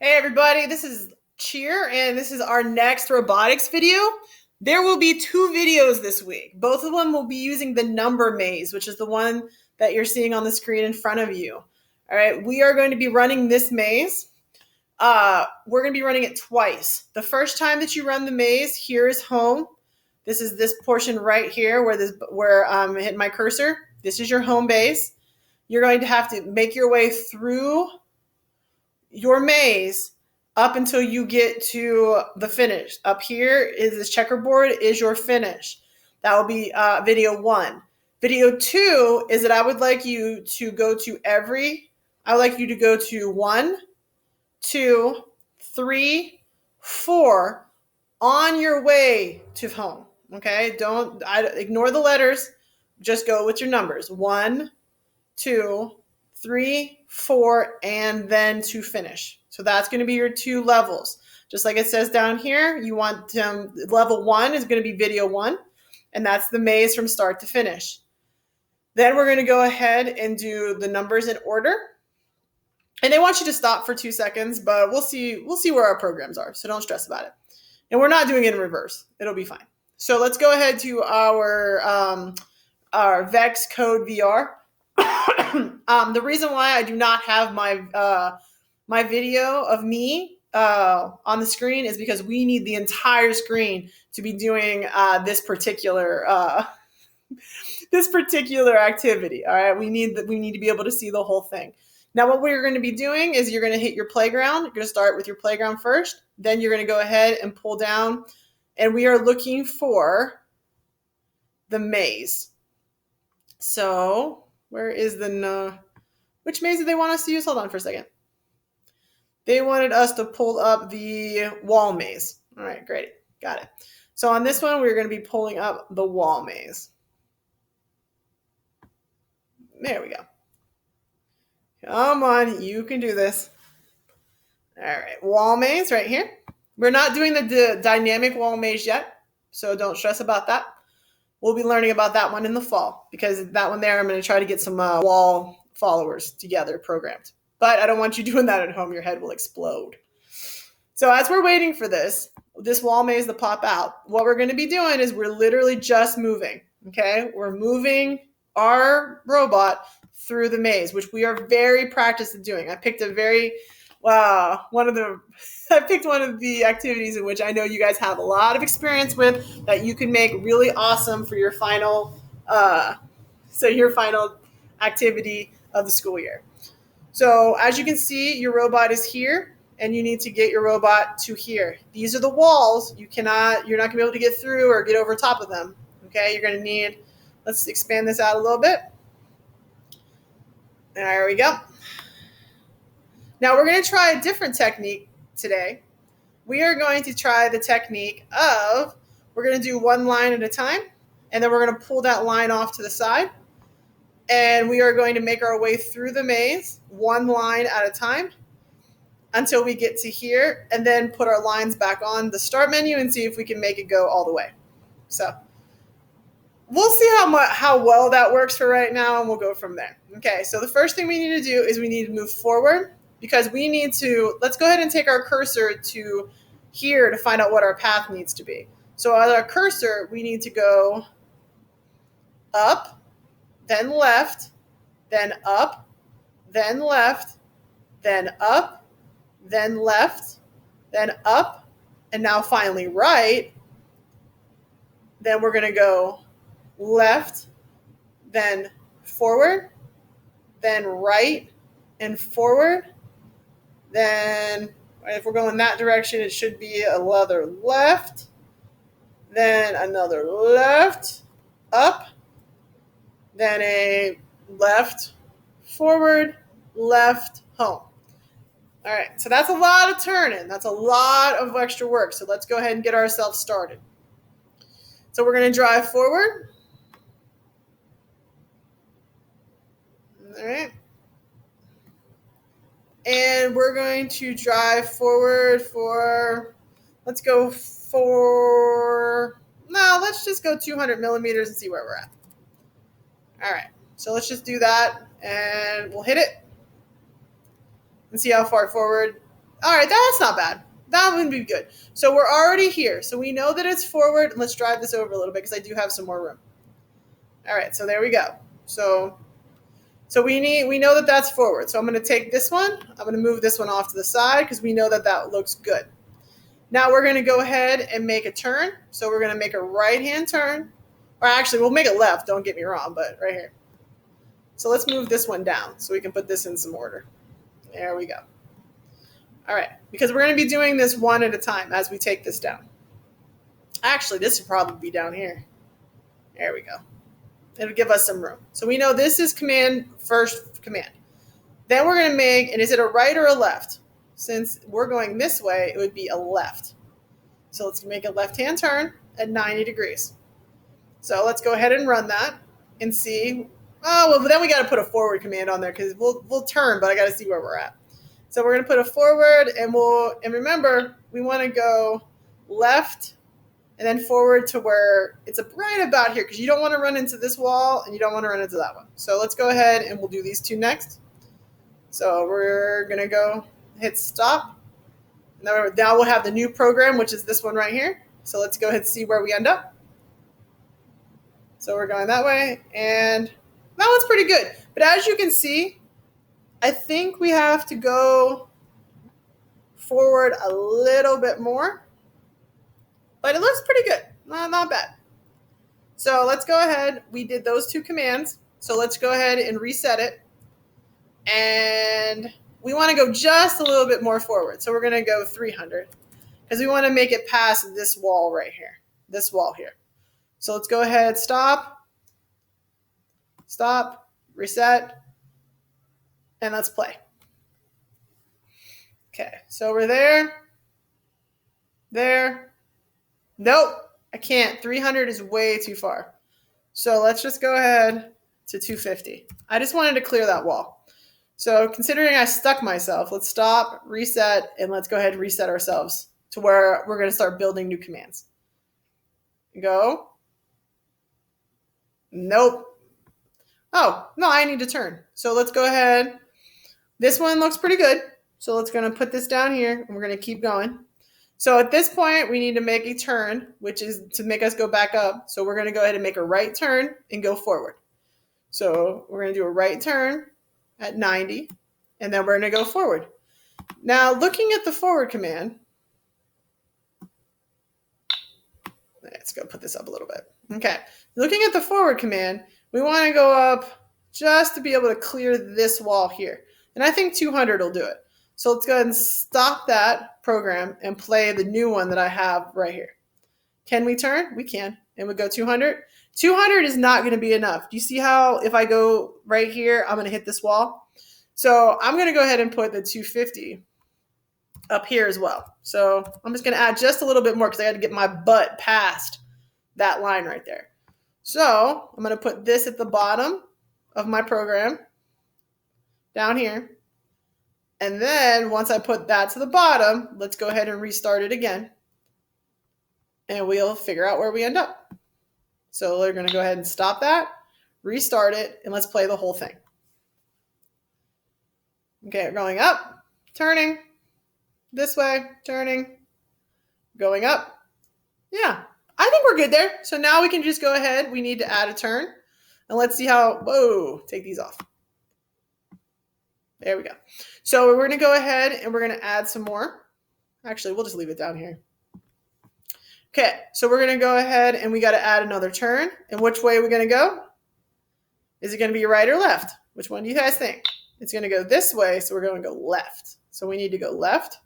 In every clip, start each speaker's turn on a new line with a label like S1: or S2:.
S1: Hey everybody, this is Cheer, and this is our next robotics video. There will be two videos this week. Both of them will be using the number maze, which is the one that you're seeing on the screen in front of you. All right, we are going to be running this maze. We're going to be running it twice. The first time that you run the maze, here is home. This is this portion right here where I hit my cursor. This is your home base. You're going to have to make your way through your maze up until you get to the finish. Up here is this checkerboard is your finish. That will be video one. Video two is that I would like you to go to one, two, three, four on your way to home. Okay, don't ignore the letters. Just go with your numbers. 1, 2, 3, 4, and then to finish. So that's going to be your two levels. Just like it says down here, you want level 1 is going to be video 1, and that's the maze from start to finish. Then we're going to go ahead and do the numbers in order. And they want you to stop for 2 seconds, but we'll see where our programs are, so don't stress about it. And we're not doing it in reverse. It'll be fine. So let's go ahead to our Vexcode VR. The reason why I do not have my video of me on the screen is because we need the entire screen to be doing this particular activity. All right, we need to be able to see the whole thing. Now, what we're going to be doing is you're going to hit your playground. You're going to start with your playground first. Then you're going to go ahead and pull down, and we are looking for the maze. So where is which maze did they want us to use? Hold on for a second. They wanted us to pull up the wall maze. All right, great. Got it. So on this one, we're going to be pulling up the wall maze. There we go. Come on, you can do this. All right, wall maze right here. We're not doing the dynamic wall maze yet, so don't stress about that. We'll be learning about that one in the fall, because that one there, I'm going to try to get some wall followers together programmed. But I don't want you doing that at home. Your head will explode. So as we're waiting for this wall maze to pop out, what we're going to be doing is we're literally just moving, okay? We're moving our robot through the maze, which we are very practiced at doing. I picked one of the activities in which I know you guys have a lot of experience with that you can make really awesome for your final activity of the school year. So as you can see, your robot is here, and you need to get your robot to here. These are the walls. You're not going to be able to get through or get over top of them. Okay, you're going to need, let's expand this out a little bit. There we go. Now we're going to try a different technique today. We are going to try the technique of, we're going to do one line at a time, and then we're going to pull that line off to the side. And we are going to make our way through the maze, one line at a time, until we get to here, and then put our lines back on the start menu and see if we can make it go all the way. So we'll see how well that works for right now, and we'll go from there. Okay, so the first thing we need to do is we need to move forward, because let's go ahead and take our cursor to here to find out what our path needs to be. So with our cursor, we need to go up, then left, then up, then left, then up, then left, then up, and now finally right. Then we're going to go left, then forward, then right and forward. Then if we're going that direction, it should be another left, then another left, up, then a left, forward, left, home. All right, so that's a lot of turning. That's a lot of extra work. So let's go ahead and get ourselves started. So we're going to drive forward. All right. And we're going to drive forward let's just go 200 millimeters and see where we're at. All right, so let's just do that, and we'll hit it and see how far forward All right, that's not bad. That wouldn't be good. So we're already here. So we know that it's forward. Let's drive this over a little bit because I do have some more room. All right, so there we go. So we know that that's forward. So I'm going to take this one. I'm going to move this one off to the side because we know that that looks good. Now we're going to go ahead and make a turn. So we're going to make a right-hand turn. Or actually, we'll make it left. Don't get me wrong, but right here. So let's move this one down so we can put this in some order. There we go. All right, because we're going to be doing this one at a time as we take this down. Actually, this would probably be down here. There we go. It'll give us some room. So we know this is first command. Then we're going to make, and is it a right or a left? Since we're going this way, it would be a left. So let's make a left-hand turn at 90 degrees. So let's go ahead and run that and see. Oh, well, then we got to put a forward command on there because we'll turn, but I got to see where we're at. So we're going to put a forward, and remember, we want to go left and then forward to where it's right about here because you don't want to run into this wall and you don't want to run into that one. So let's go ahead and we'll do these two next. So we're going to go hit stop. Now we'll have the new program, which is this one right here. So let's go ahead and see where we end up. So we're going that way, and that one's pretty good. But as you can see, I think we have to go forward a little bit more. But it looks pretty good. Not bad. So let's go ahead. We did those two commands. So let's go ahead and reset it. And we want to go just a little bit more forward. So we're going to go 300 because we want to make it past this wall right here. This wall here. So let's go ahead. Stop, reset, and let's play. Okay, so we're there. Nope, I can't. 300 is way too far. So let's just go ahead to 250. I just wanted to clear that wall. So considering I stuck myself, let's stop, reset, and let's go ahead and reset ourselves to where we're going to start building new commands. Go. Nope. Oh, no, I need to turn. So let's go ahead. This one looks pretty good. So let's going to put this down here, and we're going to keep going. So at this point, we need to make a turn, which is to make us go back up. So we're going to go ahead and make a right turn and go forward. So we're going to do a right turn at 90, and then we're going to go forward. Now, looking at the forward command, let's go put this up a little bit. Okay, looking at the forward command, we want to go up just to be able to clear this wall here. And I think 200 will do it. So let's go ahead and stop that program and play the new one that I have right here. Can we turn? We can. And we go 200. 200 is not going to be enough. Do you see how if I go right here, I'm going to hit this wall? So I'm going to go ahead and put the 250 up here as well. So I'm just going to add just a little bit more because I got to get my butt past that line right there. So I'm going to put this at the bottom of my program down here. And then once I put that to the bottom, let's go ahead and restart it again. And we'll figure out where we end up. So we're going to go ahead and stop that, restart it, and let's play the whole thing. Okay, going up, turning, this way, turning, going up. Yeah, I think we're good there. So now we can just go ahead. We need to add a turn. And let's see how, whoa, take these off. There we go. So we're going to go ahead and we're going to add some more. Actually, we'll just leave it down here. Okay, so we're going to go ahead and we got to add another turn. And which way are we going to go? Is it going to be right or left? Which one do you guys think? It's going to go this way, so we're going to go left. So we need to go left.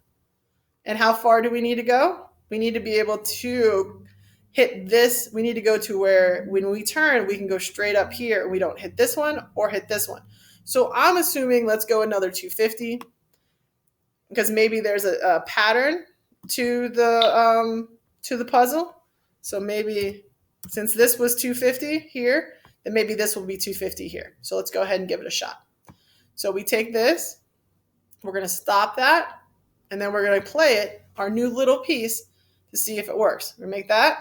S1: And how far do we need to go? We need to be able to hit this. We need to go to where when we turn, we can go straight up here and we don't hit this one or hit this one. So I'm assuming let's go another 250 because maybe there's a pattern to the puzzle. So maybe since this was 250 here, then maybe this will be 250 here. So let's go ahead and give it a shot. So we take this, we're going to stop that, and then we're going to play it, our new little piece, to see if it works. We make that.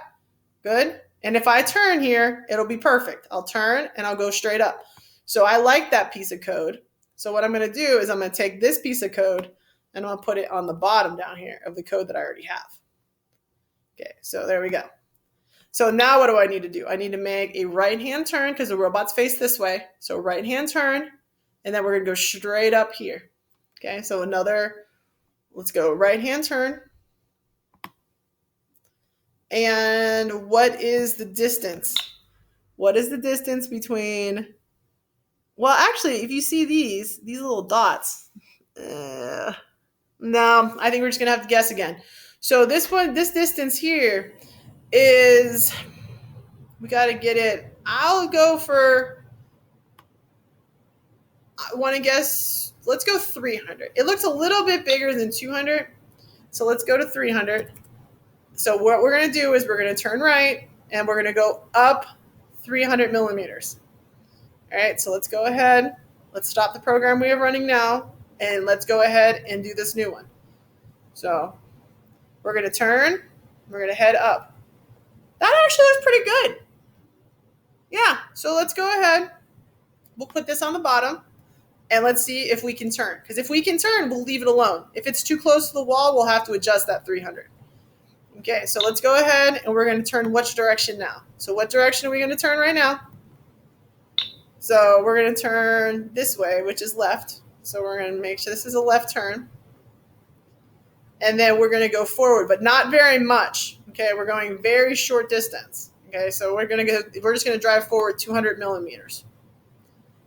S1: Good. And if I turn here, it'll be perfect. I'll turn and I'll go straight up. So I like that piece of code. So what I'm going to do is I'm going to take this piece of code And I'll put it on the bottom down here of the code that I already have. Okay, so there we go. So now what do I need to do? I need to make a right-hand turn because the robots face this way. So right-hand turn, and then we're going to go straight up here. Okay, so let's go right-hand turn. And what is the distance? What is the distance between, well, actually, if you see these little dots, no, I think we're just going to have to guess again. So this distance here is, we got to get it, I'll go for, I want to guess, let's go 300. It looks a little bit bigger than 200, so let's go to 300. So what we're going to do is we're going to turn right, and we're going to go up 300 millimeters. All right, so let's go ahead. Let's stop the program we are running now, and let's go ahead and do this new one. So we're going to turn. We're going to head up. That actually looks pretty good. Yeah, so let's go ahead. We'll put this on the bottom, and let's see if we can turn. Because if we can turn, we'll leave it alone. If it's too close to the wall, we'll have to adjust that 300. Okay, so let's go ahead, and we're going to turn which direction now? So what direction are we going to turn right now? So we're going to turn this way, which is left. So we're going to make sure this is a left turn. And then we're going to go forward, but not very much. Okay, we're going very short distance. Okay, so we're just going to drive forward 200 millimeters.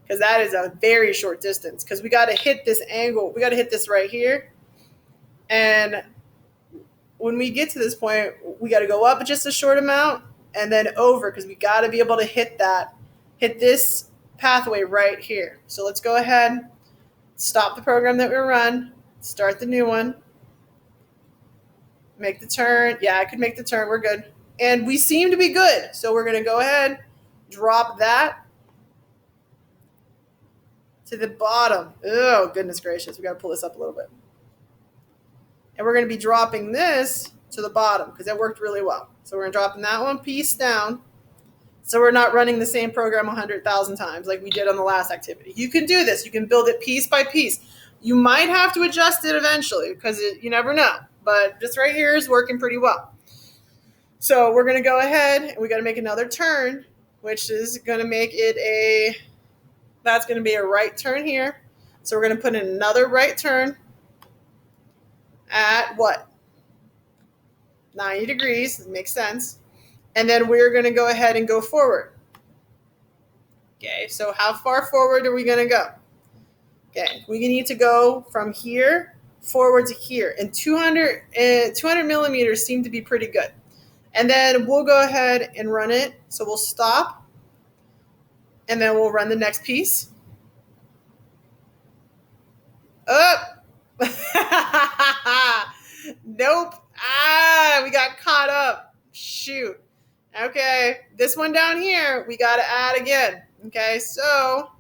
S1: Because that is a very short distance. Because we got to hit this angle. We got to hit this right here. And when we get to this point, we got to go up just a short amount and then over, because we got to be able to hit this pathway right here. So let's go ahead, stop the program that we run, start the new one, make the turn. Yeah, I could make the turn. We're good. And we seem to be good. So we're going to go ahead, drop that to the bottom. Oh, goodness gracious. We got to pull this up a little bit. And we're going to be dropping this to the bottom because it worked really well. So we're dropping that one piece down. So we're not running the same program 100,000 times like we did on the last activity. You can do this. You can build it piece by piece. You might have to adjust it eventually because you never know. But this right here is working pretty well. So we're going to go ahead and we got to make another turn, which is going to make it that's going to be a right turn here. So we're going to put in another right turn at what? 90 degrees. It makes sense. And then we're going to go ahead and go forward. Okay, so how far forward are we going to go? Okay, we need to go from here forward to here. And 200 millimeters seem to be pretty good. And then we'll go ahead and run it. So we'll stop. And then we'll run the next piece. Up. Nope. We got caught up. Shoot. Okay, this one down here, we got to add again. Okay, so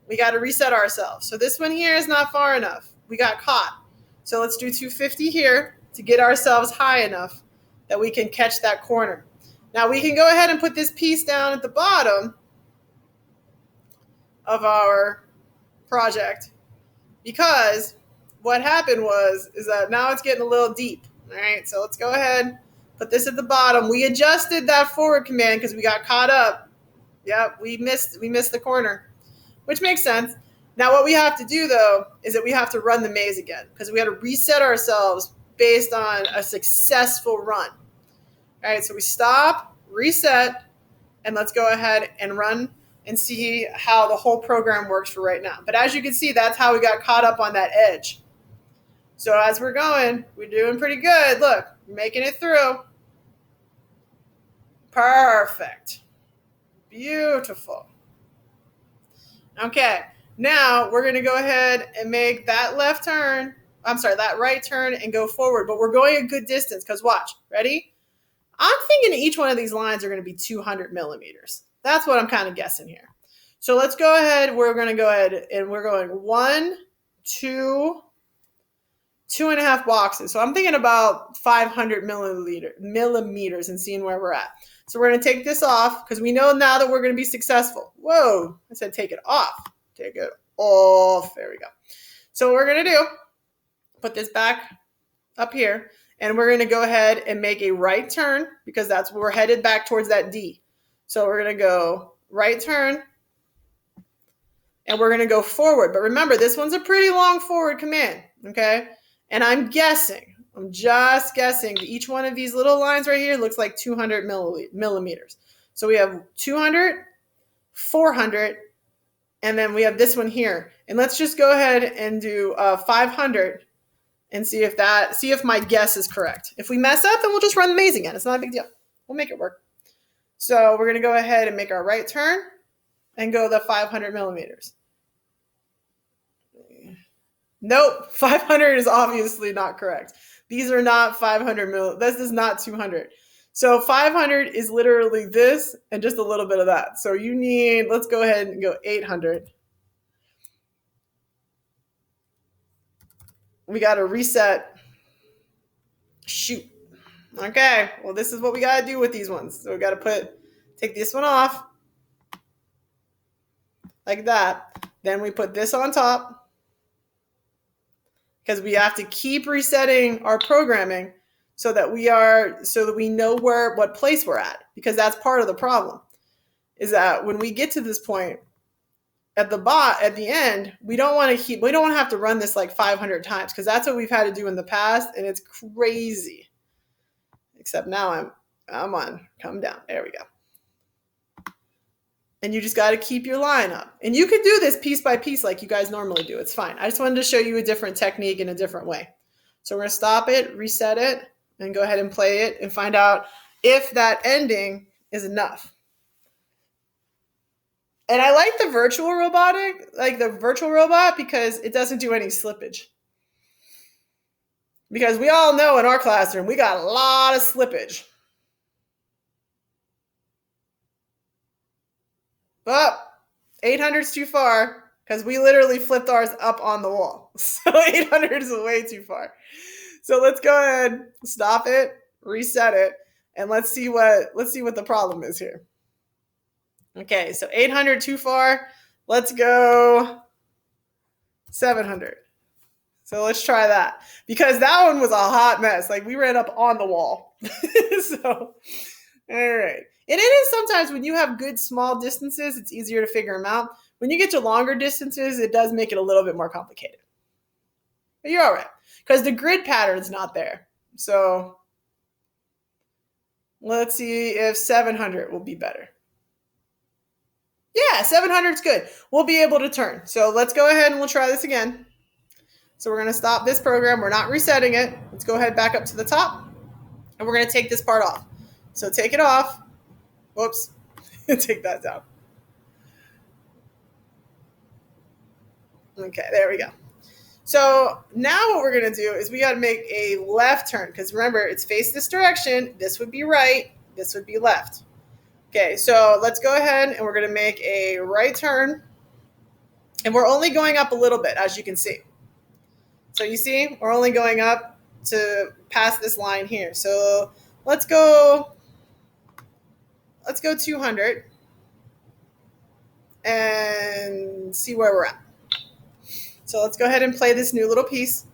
S1: we got to reset ourselves. So this one here is not far enough. We got caught. So let's do 250 here to get ourselves high enough that we can catch that corner. Now we can go ahead and put this piece down at the bottom of our project because what happened is that now it's getting a little deep. All right, so let's go ahead, put this at the bottom. We adjusted that forward command because we got caught up. Yep, we missed the corner, which makes sense. Now what we have to do though is that we have to run the maze again because we got to reset ourselves based on a successful run. All right, so we stop, reset, and let's go ahead and run and see how the whole program works for right now. But as you can see, that's how we got caught up on that edge. So as we're going, we're doing pretty good. Look, we're making it through. Perfect. Beautiful. Okay, now we're going to go ahead and make that that right turn and go forward. But we're going a good distance because watch, ready? I'm thinking each one of these lines are going to be 200 millimeters. That's what I'm kind of guessing here. So let's go ahead. We're going to go ahead and we're going 1, 2, 2.5 boxes. So I'm thinking about 500 millimeters and seeing where we're at. So we're going to take this off because we know now that we're going to be successful. Whoa, I said take it off. Take it off. There we go. So what we're going to do put this back up here, and we're going to go ahead and make a right turn because that's where we're headed back towards that D. So we're going to go right turn, and we're going to go forward. But remember, this one's a pretty long forward command, okay? And I'm just guessing that each one of these little lines right here looks like 200 millimeters. So we have 200, 400, and then we have this one here. And let's just go ahead and do 500 and see if my guess is correct. If we mess up, then we'll just run the maze again. It's not a big deal. We'll make it work. So we're going to go ahead and make our right turn and go the 500 millimeters. Nope, 500 is obviously not correct. These are not 500 mil. This is not 200. So 500 is literally this and just a little bit of that. So you need, let's go ahead and go 800. We got to reset. Shoot. Okay, well, this is what we got to do with these ones. So we got to take this one off like that. Then we put this on top because we have to keep resetting our programming so that we know what place we're at, because that's part of the problem is that when we get to this point at the end, we don't want to have to run this like 500 times because that's what we've had to do in the past, and it's crazy. Except now I'm on, come down. There we go. And you just got to keep your line up. And you could do this piece by piece like you guys normally do. It's fine. I just wanted to show you a different technique in a different way. So we're going to stop it, reset it, and go ahead and play it and find out if that ending is enough. And I like the virtual robot, because it doesn't do any slippage. Because we all know in our classroom, we got a lot of slippage. But 800 is too far because we literally flipped ours up on the wall. So 800 is way too far. So let's go ahead, stop it, reset it, and let's see what the problem is here. Okay, so 800 too far. Let's go 700. So let's try that, because that one was a hot mess. Like, we ran up on the wall. So, all right. And it is sometimes when you have good small distances, it's easier to figure them out. When you get to longer distances, it does make it a little bit more complicated. But you're all right, because the grid pattern's not there. So let's see if 700 will be better. Yeah, 700 is good. We'll be able to turn. So let's go ahead and we'll try this again. So we're going to stop this program. We're not resetting it. Let's go ahead back up to the top. And we're going to take this part off. So take it off. Whoops. Take that down. Okay, there we go. So now what we're going to do is we got to make a left turn. Because remember, it's face this direction. This would be right. This would be left. Okay, so let's go ahead and we're going to make a right turn. And we're only going up a little bit, as you can see. So you see, we're only going up to past this line here. So let's go 200 and see where we're at. So let's go ahead and play this new little piece.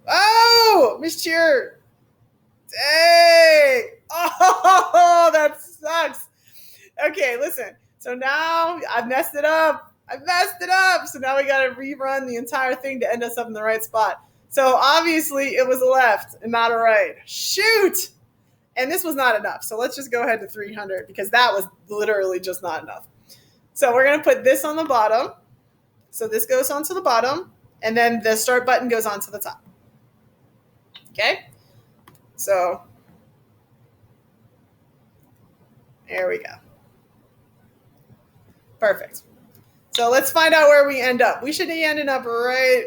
S1: Oh, Miss Cheer. Dang. Oh, that sucks. Okay, listen. So now I've messed it up. So now we got to rerun the entire thing to end us up in the right spot. So obviously it was a left and not a right. Shoot. And this was not enough. So let's just go ahead to 300 because that was literally just not enough. So we're going to put this on the bottom. So this goes onto the bottom, and then the start button goes onto the top. Okay? So there we go. Perfect. So let's find out where we end up. We should be ending up right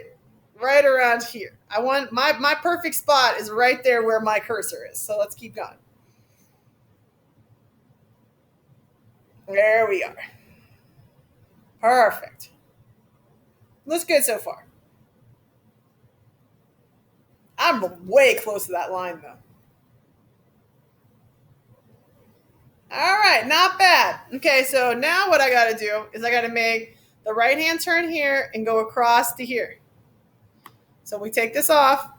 S1: around here. I want my perfect spot is right there where my cursor is. So let's keep going. There we are. Perfect. Looks good so far. I'm way close to that line though. All right, not bad. Okay, so now what I got to do is I got to make the right-hand turn here and go across to here. So we take this off,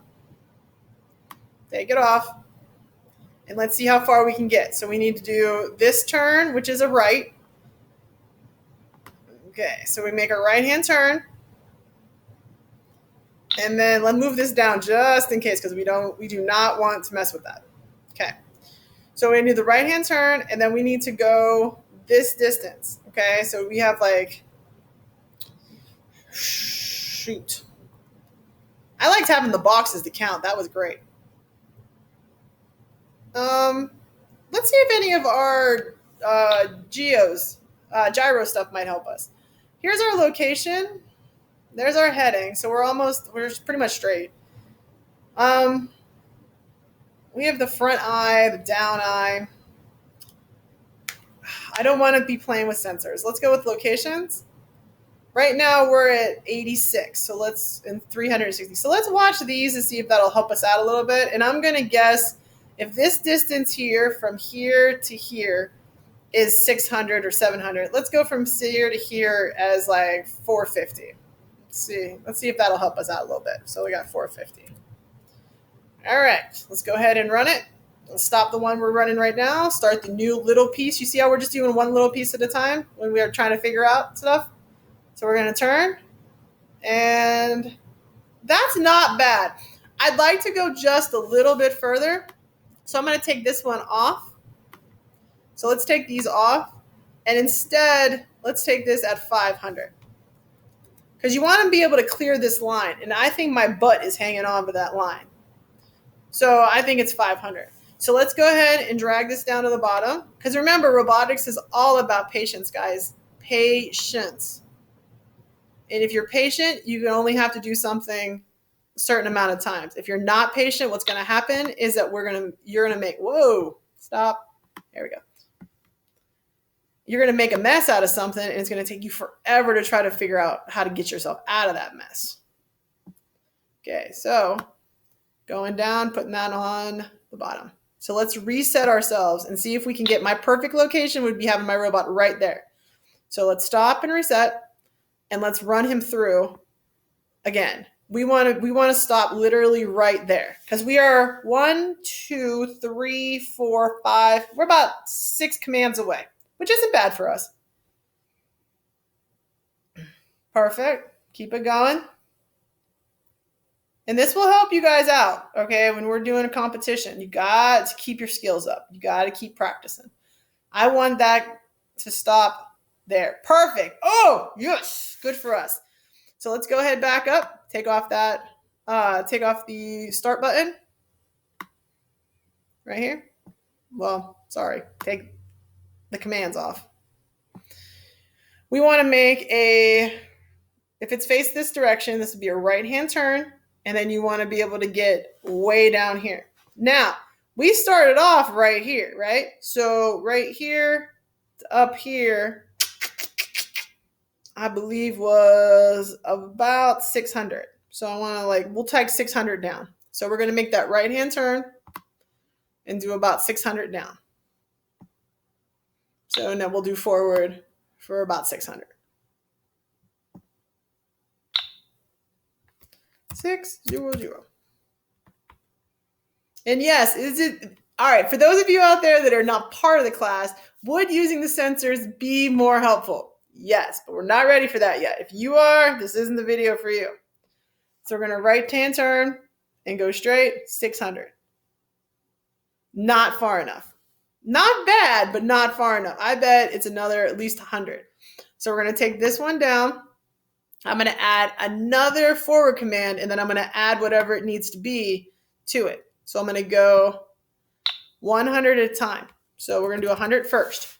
S1: take it off, and let's see how far we can get. So we need to do this turn, which is a right. Okay, so we make a right-hand turn. And then let's move this down just in case, because we do not want to mess with that. Okay. So we do the right-hand turn, and then we need to go this distance. Okay, so we have like, shoot. I liked having the boxes to count. That was great. Let's see if any of our gyro stuff might help us. Here's our location. There's our heading. So we're pretty much straight. We have the front eye, the down eye. I don't want to be playing with sensors. Let's go with locations. Right now we're at 86, so in 360. So let's watch these and see if that'll help us out a little bit. And I'm going to guess if this distance here from here to here is 600 or 700. Let's go from here to here as like 450. Let's see if that'll help us out a little bit. So we got 450. All right, let's go ahead and run it. Let's stop the one we're running right now. Start the new little piece. You see how we're just doing one little piece at a time when we are trying to figure out stuff? So we're going to turn, and that's not bad. I'd like to go just a little bit further. So I'm going to take this one off. So let's take these off, and instead, let's take this at 500. Because you want to be able to clear this line, and I think my butt is hanging on to that line. So I think it's 500. So let's go ahead and drag this down to the bottom. Because remember, robotics is all about patience, guys. Patience. And if you're patient, you only have to do something a certain amount of times. If you're not patient, what's going to happen is that you're going to make, whoa, stop. There we go. You're going to make a mess out of something, and it's going to take you forever to try to figure out how to get yourself out of that mess. Okay, so going down, putting that on the bottom. So let's reset ourselves and see if we can get my perfect location would be having my robot right there. So let's stop and reset, and let's run him through again. We want to stop literally right there because we are 1, 2, 3, 4, 5. We're about 6 commands away, which isn't bad for us. Perfect. Keep it going. And this will help you guys out, okay? When we're doing a competition, you got to keep your skills up. You got to keep practicing. I want that to stop there. Perfect. Oh, yes. Good for us. So let's go ahead back up. Take off the start button right here. Well, sorry. Take the commands off. We want to make if it's faced this direction, this would be a right-hand turn. And then you want to be able to get way down here. Now, we started off right here, right? So right here to up here, I believe was about 600. So I want to we'll take 600 down. So we're going to make that right-hand turn and do about 600 down. So now we'll do forward for about 600. 600. And yes, all right, for those of you out there that are not part of the class, would using the sensors be more helpful? Yes, but we're not ready for that yet. If you are, this isn't the video for you. So we're going to right-hand turn and go straight, 600. Not far enough. Not bad, but not far enough. I bet it's another at least 100. So we're going to take this one down. I'm going to add another forward command, and then I'm going to add whatever it needs to be to it. So I'm going to go 100 at a time. So we're going to do 100 first.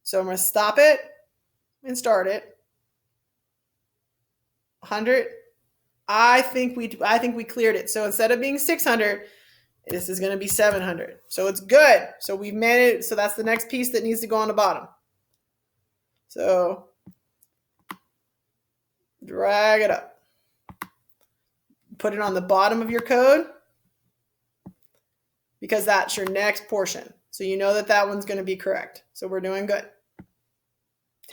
S1: So I'm going to stop it and start it. 100. I think we cleared it. So instead of being 600, this is going to be 700. So it's good. So we've managed. So that's the next piece that needs to go on the bottom. So drag it up. Put it on the bottom of your code because that's your next portion. So you know that one's going to be correct. So we're doing good.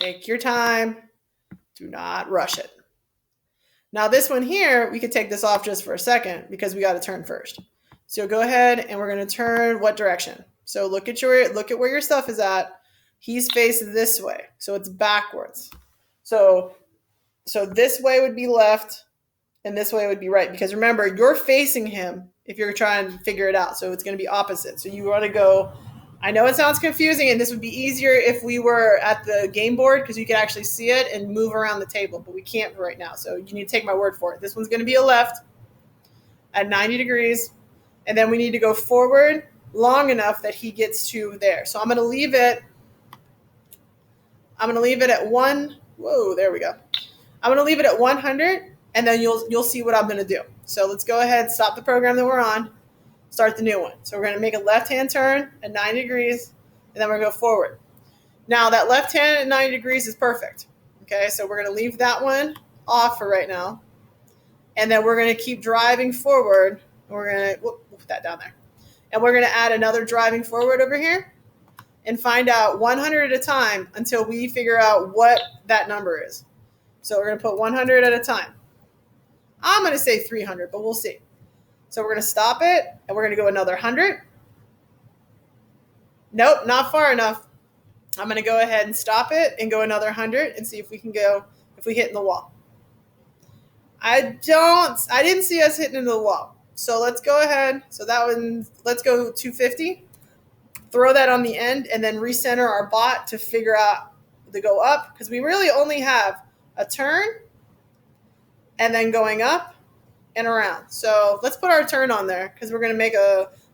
S1: Take your time. Do not rush it. Now this one here, we could take this off just for a second because we got to turn first. So go ahead and we're going to turn what direction? So look at where your stuff is at. He's faced this way, so it's backwards. So this way would be left, and this way would be right. Because remember, you're facing him if you're trying to figure it out. So it's going to be opposite. So you want to go. I know it sounds confusing, and this would be easier if we were at the game board because you could actually see it and move around the table, but we can't right now. So you need to take my word for it. This one's going to be a left at 90 degrees, and then we need to go forward long enough that he gets to there. So I'm going to leave it at one. Whoa, there we go. I'm going to leave it at 100, and then you'll see what I'm going to do. So let's go ahead, stop the program that we're on, start the new one. So we're going to make a left-hand turn at 90 degrees, and then we're going to go forward. Now, that left hand at 90 degrees is perfect. Okay, so we're going to leave that one off for right now, and then we're going to keep driving forward. We're going to we'll put that down there. And we're going to add another driving forward over here and find out 100 at a time until we figure out what that number is. So we're going to put 100 at a time. I'm going to say 300, but we'll see. So we're going to stop it, and we're going to go another 100. Nope, not far enough. I'm going to go ahead and stop it and go another 100 and see if we can go, if we hit in the wall. I didn't see us hitting into the wall. So let's go ahead. So that one, let's go 250. Throw that on the end and then recenter our bot to figure out to go up, because we really only have a turn and then going up and around. So let's put our turn on there because we're going to make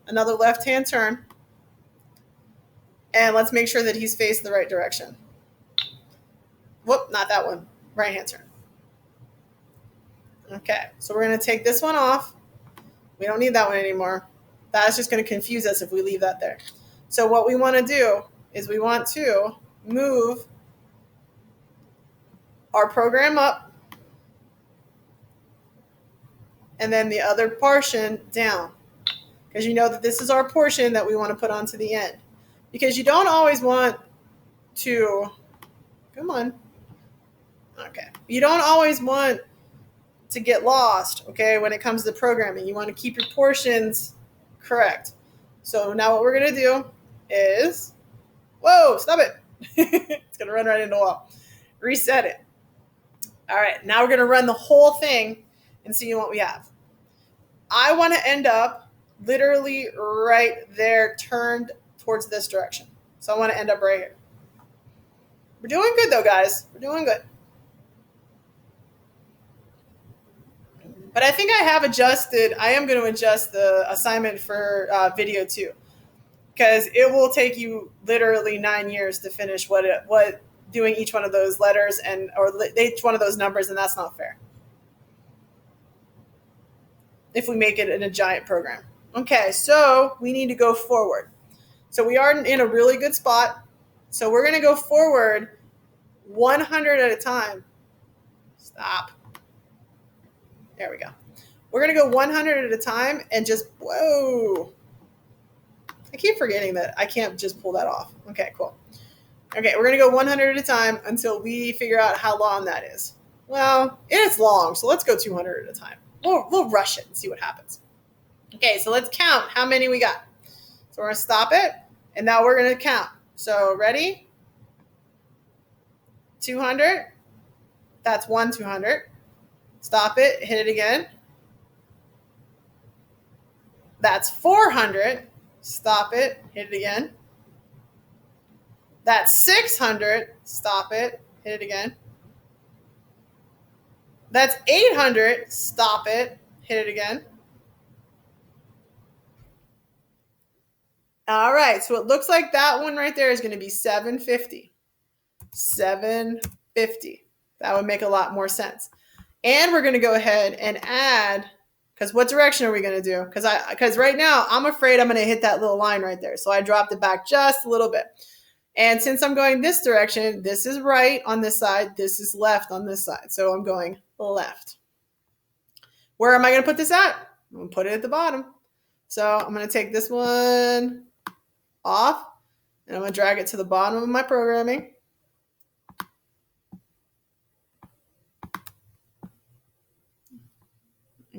S1: another left-hand turn. And let's make sure that he's facing the right direction. Whoop, not that one. Right-hand turn. Okay, so we're going to take this one off. We don't need that one anymore. That's just going to confuse us if we leave that there. So what we want to do is we want to move our program up and then the other portion down, because you know that this is our portion that we want to put onto the end. Because you don't always want to, come on. Okay. You don't always want to get lost, okay, when it comes to programming. You want to keep your portions correct. So now what we're going to do is, whoa, stop it. It's going to run right into the wall. Reset it. All right, now we're going to run the whole thing and see what we have. I want to end up literally right there, turned towards this direction. So I want to end up right here. We're doing good though, guys. We're doing good. But I think I am going to adjust the assignment for video too, because it will take you literally 9 years to finish what doing each one of those letters or each one of those numbers, and that's not fair if we make it in a giant program. Okay, so we need to go forward. So we are in a really good spot. So we're going to go forward 100 at a time. Stop. There we go. We're going to go 100 at a time and just, whoa. I keep forgetting that I can't just pull that off. Okay, cool. Okay, we're going to go 100 at a time until we figure out how long that is. Well, it's long, so let's go 200 at a time. We'll rush it and see what happens. Okay, so let's count how many we got. So we're going to stop it, and now we're going to count. So ready? 200. That's 200. Stop it, hit it again. That's 400. Stop it, hit it again. That's 600. Stop it, hit it again. That's 800. Stop it, hit it again. All right, so it looks like that one right there is going to be 750. 750. That would make a lot more sense. And we're going to go ahead and add, because what direction are we going to do? Because right now I'm afraid I'm going to hit that little line right there. So I dropped it back just a little bit. And since I'm going this direction, this is right on this side, this is left on this side. So I'm going left. Where am I going to put this at? I'm going to put it at the bottom. So I'm going to take this one off, and I'm going to drag it to the bottom of my programming.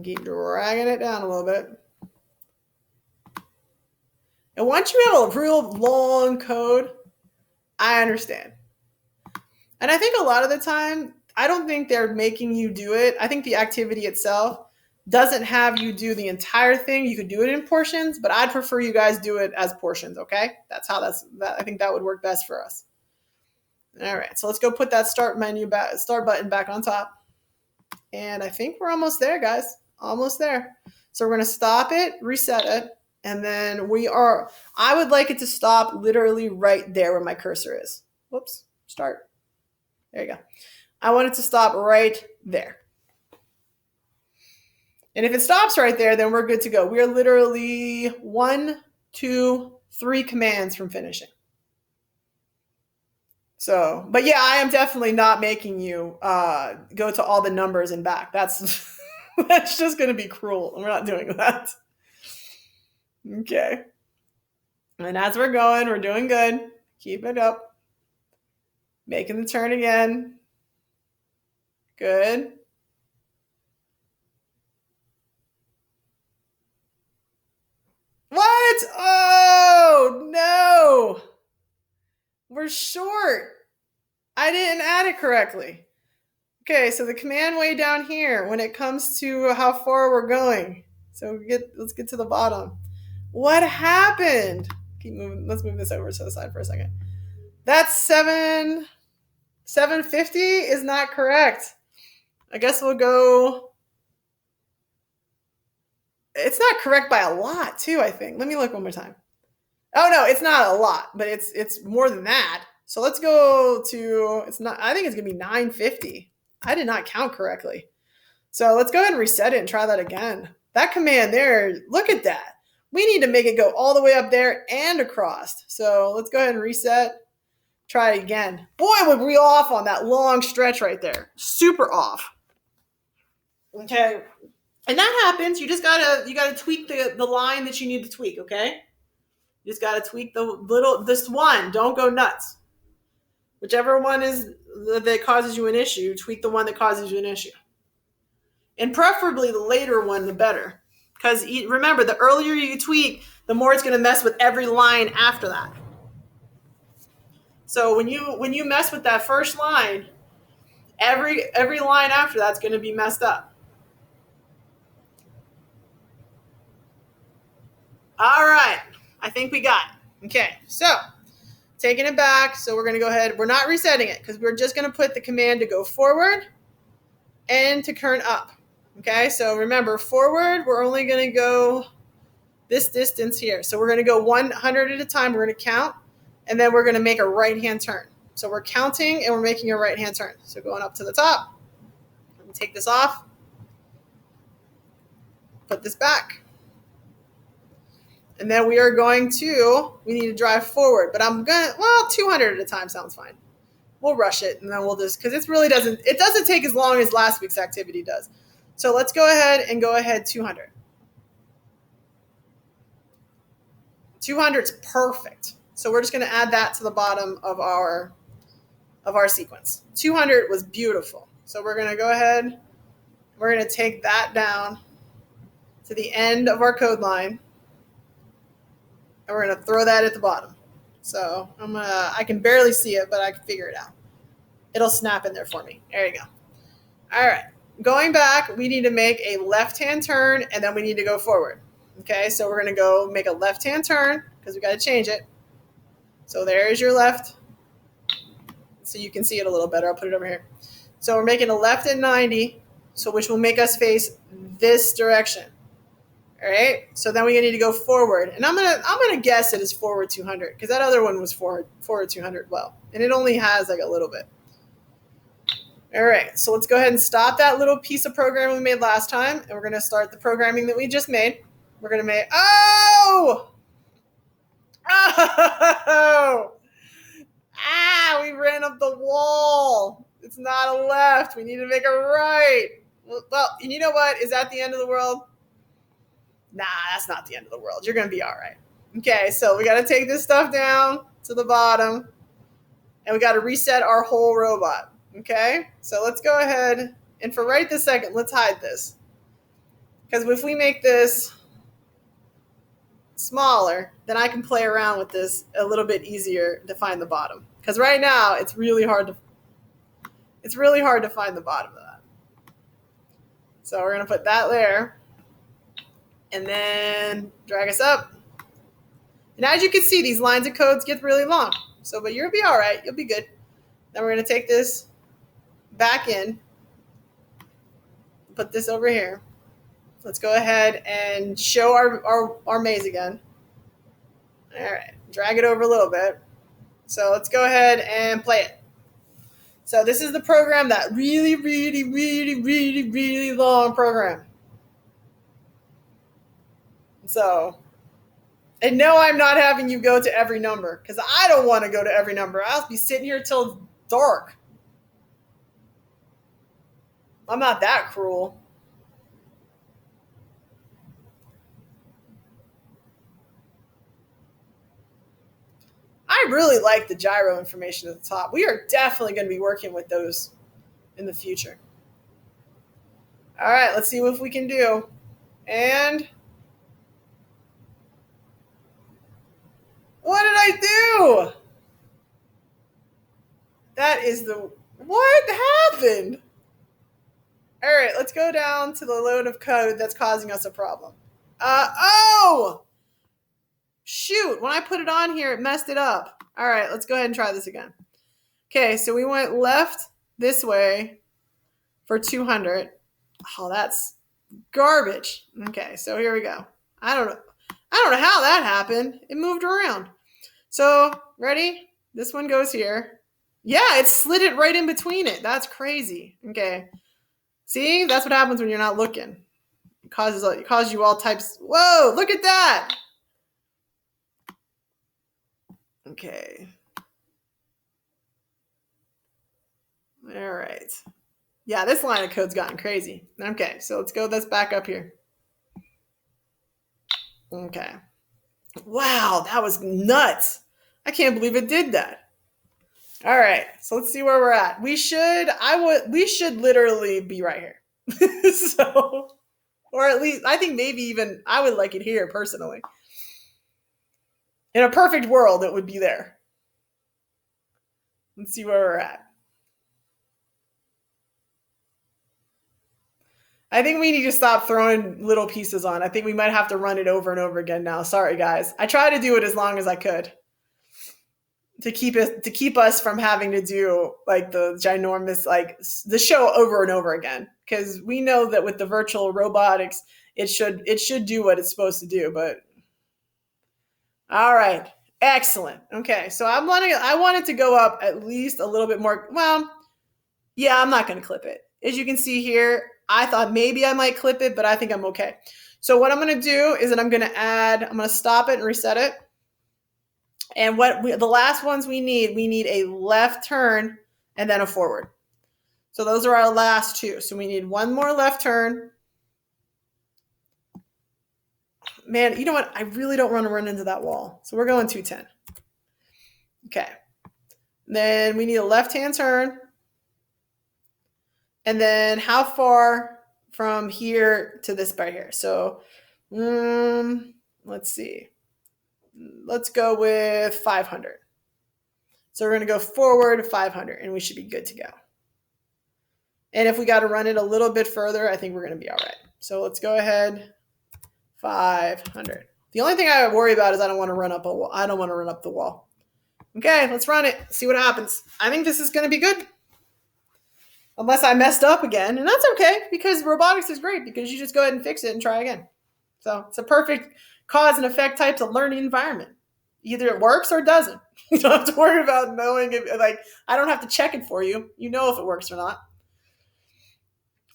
S1: and keep dragging it down a little bit. And once you have a real long code, I understand. And I think a lot of the time, I don't think they're making you do it. I think the activity itself doesn't have you do the entire thing. You could do it in portions, but I'd prefer you guys do it as portions, okay? I think that would work best for us. All right, so let's go put that start button back on top. And I think we're almost there, guys. Almost there. So we're going to stop it, reset it, and then I would like it to stop literally right there where my cursor is. Whoops, start. There you go. I want it to stop right there. And if it stops right there, then we're good to go. We're literally 1, 2, 3 commands from finishing. So, but yeah, I am definitely not making you go to all the numbers and back. That's that's just going to be cruel. We're not doing that. Okay. And as we're going, we're doing good. Keep it up. Making the turn again. Good. What? Oh, no. We're short. I didn't add it correctly. Okay, so the command way down here when it comes to how far we're going. So let's get to the bottom. What happened? Keep moving. Let's move this over to the side for a second. That's 750 is not correct. I guess we'll go. It's not correct by a lot too, I think. Let me look one more time. Oh no, it's not a lot, but it's more than that. So let's go to, I think it's gonna be 950. I did not count correctly. So let's go ahead and reset it and try that again. That command there, look at that. We need to make it go all the way up there and across. So let's go ahead and reset. Try it again. Boy, we're real off on that long stretch right there. Super off. Okay. And that happens. You gotta tweak the line that you need to tweak, okay? You just gotta tweak this one. Don't go nuts. Whichever one is that causes you an issue, tweak the one that causes you an issue. And preferably the later one, the better. Because remember, the earlier you tweak, the more it's going to mess with every line after that. So when you mess with that first line, every line after that's going to be messed up. All right. I think we got it. Okay. So taking it back. So we're going to go ahead. We're not resetting it because we're just going to put the command to go forward and to turn up. Okay, so remember, forward, we're only going to go this distance here. So we're going to go 100 at a time. We're going to count, and then we're going to make a right-hand turn. So we're counting, and we're making a right-hand turn. So going up to the top. Let me take this off. Put this back. And then we need to drive forward. But 200 at a time sounds fine. We'll rush it, and then because it doesn't take as long as last week's activity does. So let's go ahead 200. 200 is perfect. So we're just going to add that to the bottom of our sequence. 200 was beautiful. So we're going to go ahead. We're going to take that down to the end of our code line. And we're going to throw that at the bottom. So I can barely see it, but I can figure it out. It'll snap in there for me. There you go. All right. Going back, we need to make a left-hand turn, and then we need to go forward. Okay, so we're going to go make a left-hand turn because we got to change it. So there's your left. So you can see it a little better. I'll put it over here. So we're making a left at 90, which will make us face this direction. All right, so then we need to go forward. And I'm gonna guess it is forward 200 because that other one was forward 200 and it only has like a little bit. All right, so let's go ahead and stop that little piece of programming we made last time, and we're going to start the programming that we just made. We're going to make, we ran up the wall. It's not a left. We need to make a right. Well, you know what? Is that the end of the world? Nah, that's not the end of the world. You're going to be all right. Okay, so we got to take this stuff down to the bottom, and we got to reset our whole robot. Okay, so let's go ahead, and for right this second, let's hide this. Because if we make this smaller, then I can play around with this a little bit easier to find the bottom. Because right now it's really hard to find the bottom of that. So we're gonna put that there, and then drag us up. And as you can see, these lines of codes get really long. So, but you'll be all right. You'll be good. Then we're gonna take this back in, put this over here. Let's go ahead and show our maze again. All right, drag it over a little bit. So let's go ahead and play it. So this is the program, that really, really, really, really, really long program. So, and no, I'm not having you go to every number because I don't want to go to every number. I'll be sitting here till dark. I'm not that cruel. I really like the gyro information at the top. We are definitely going to be working with those in the future. All right, let's see what we can do. And what did I do? That is what happened? All right, let's go down to the load of code that's causing us a problem. Oh! Shoot, when I put it on here, it messed it up. All right, let's go ahead and try this again. Okay, so we went left this way for 200. Oh, that's garbage. Okay, so here we go. I don't know how that happened. It moved around. So, ready? This one goes here. Yeah, it slid it right in between it. That's crazy. Okay. See, that's what happens when you're not looking. It causes you all types. Whoa, look at that. Okay. All right. Yeah, this line of code's gotten crazy. Okay, so let's go this back up here. Okay. Wow, that was nuts. I can't believe it did that. All right, so let's see where we're at. We should literally be right here. So, or at least, I think maybe even I would like it here personally. In a perfect world, it would be there. Let's see where we're at. I think we need to stop throwing little pieces on. I think we might have to run it over and over again now. Sorry, guys. I tried to do it as long as I could to keep us from having to do like the ginormous, like the show over and over again. Because we know that with the virtual robotics, it should do what it's supposed to do. But all right, excellent. Okay, so I wanted to go up at least a little bit more. Well, yeah, I'm not going to clip it. As you can see here, I thought maybe I might clip it, but I think I'm okay. So what I'm going to do is that I'm going to stop it and reset it. And the last ones we need a left turn and then a forward. So those are our last two. So we need one more left turn. Man, you know what? I really don't want to run into that wall. So we're going 210. Okay. Then we need a left-hand turn. And then how far from here to this part here? So let's see. Let's go with 500. So we're going to go forward 500 and we should be good to go. And if we got to run it a little bit further, I think we're going to be all right. So let's go ahead. 500. The only thing I worry about is I don't want to run up the wall. Okay, let's run it. See what happens. I think this is going to be good. Unless I messed up again. And that's okay because robotics is great because you just go ahead and fix it and try again. So it's a perfect cause and effect types of learning environment. Either it works or it doesn't. You don't have to worry about knowing if, like, I don't have to check it for you. You know if it works or not.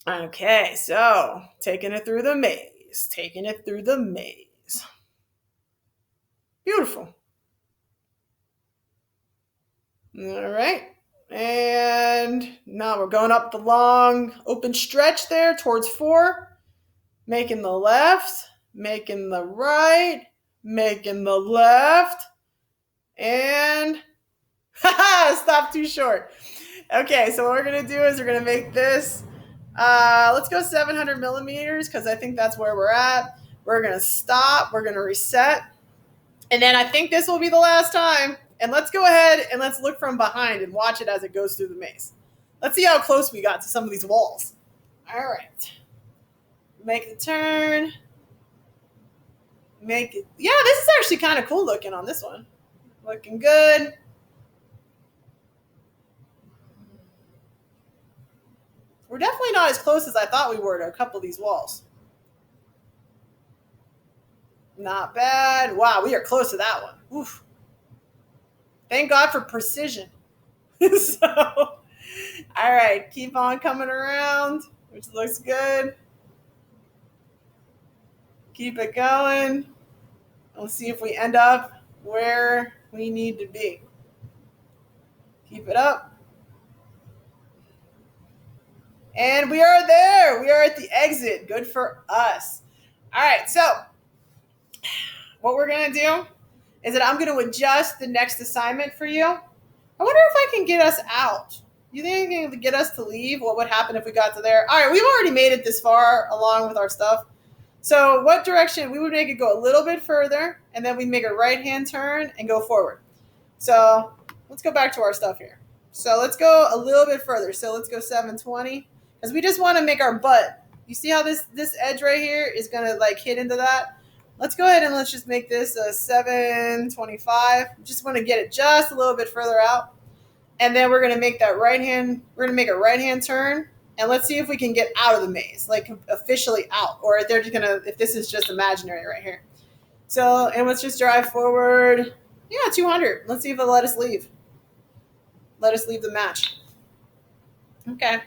S1: Okay, so taking it through the maze. Beautiful. All right. And now we're going up the long open stretch there towards 4. Making the left, making the right, making the left, and stop too short. Okay, so what we're going to do is we're going to make this Let's go 700 millimeters because I think that's where we're at. We're going to stop. We're going to reset. And then I think this will be the last time. And let's go ahead and let's look from behind and watch it as it goes through the maze. Let's see how close we got to some of these walls. All right. Make the turn. Make it. Yeah, this is actually kind of cool looking on this one. Looking good. We're definitely not as close as I thought we were to a couple of these walls. Not bad. Wow, we are close to that one. Oof. Thank God for precision. So, all right, keep on coming around, which looks good. Keep it going. Let's see if we end up where we need to be. Keep it up. And we are there. We are at the exit. Good for us. All right, so what we're going to do is that I'm going to adjust the next assignment for you. I wonder if I can get us out. You think you can get us to leave? What would happen if we got to there? All right, we've already made it this far along with our stuff. So what direction? We would make it go a little bit further, and then we make a right-hand turn and go forward. So let's go back to our stuff here. So let's go a little bit further. So let's go 720, because we just want to make our butt. You see how this edge right here is going to like hit into that? Let's go ahead and let's just make this a 725. Just want to get it just a little bit further out. And then we're going to make that right-hand, we're going to make a right-hand turn. And let's see if we can get out of the maze, like officially out, or if they're just gonna, if this is just imaginary right here. So, and let's just drive forward. Yeah, 200. Let's see if they'll let us leave. Let us leave the match. Okay.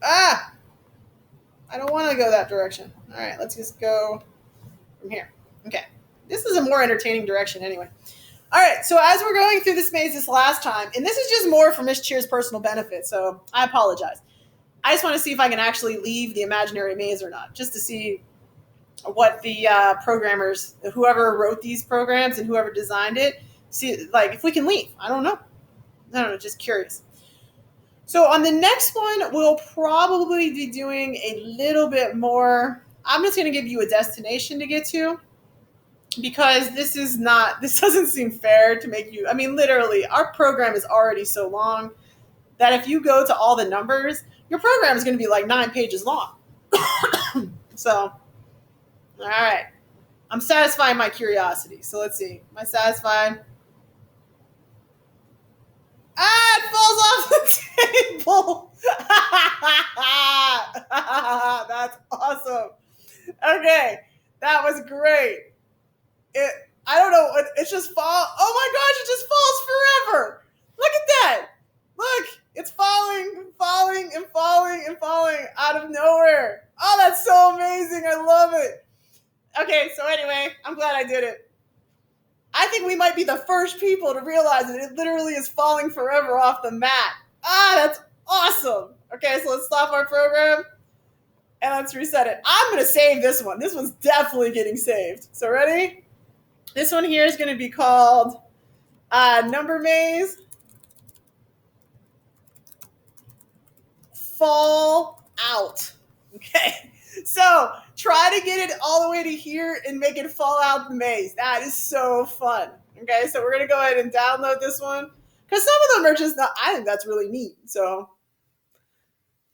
S1: Ah! I don't want to go that direction. All right, let's just go from here. Okay. This is a more entertaining direction anyway. All right, so as we're going through this maze this last time, and this is just more for Miss Cheer's personal benefit, so I apologize. I just want to see if I can actually leave the imaginary maze or not, just to see what the programmers, whoever wrote these programs and whoever designed it, see, like, if we can leave. I don't know, just curious. So on the next one, we'll probably be doing a little bit more. I'm just going to give you a destination to get to, because this doesn't seem fair to make you, I mean, literally, our program is already so long that if you go to all the numbers, your program is going to be like 9 pages long. So, all right. I'm satisfying my curiosity. So let's see. Am I satisfied? Ah, it falls off the table. That's awesome. Okay. That was great. I don't know. It just falls. Oh my gosh, it just falls forever. Look at that. Look, it's falling out of nowhere. Oh, that's so amazing. I love it. Okay, so anyway, I'm glad I did it. I think we might be the first people to realize that it literally is falling forever off the mat. Ah, that's awesome. Okay, so let's stop our program and let's reset it. I'm going to save this one. This one's definitely getting saved. So ready? This one here is going to be called Number Maze. Fall out. Okay, so try to get it all the way to here and make it fall out the maze. That is so fun. Okay, so we're gonna go ahead and download this one because some of them are just not. I think that's really neat. So,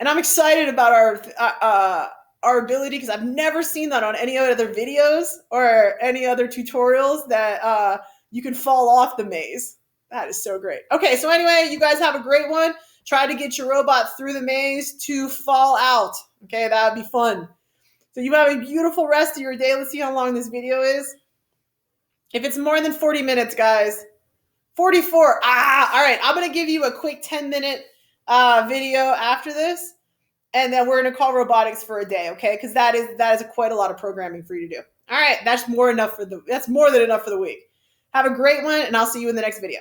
S1: and I'm excited about our ability because I've never seen that on any other videos or any other tutorials that you can fall off the maze. That is so great. Okay, so anyway, you guys have a great one. Try to get your robot through the maze to fall out. Okay, that would be fun. So you have a beautiful rest of your day. Let's see how long this video is. If it's more than 40 minutes, guys. 44. All right. I'm going to give you a quick 10-minute video after this. And then we're going to call robotics for a day, okay? Because that is quite a lot of programming for you to do. All right. That's more than enough for the week. Have a great one, and I'll see you in the next video.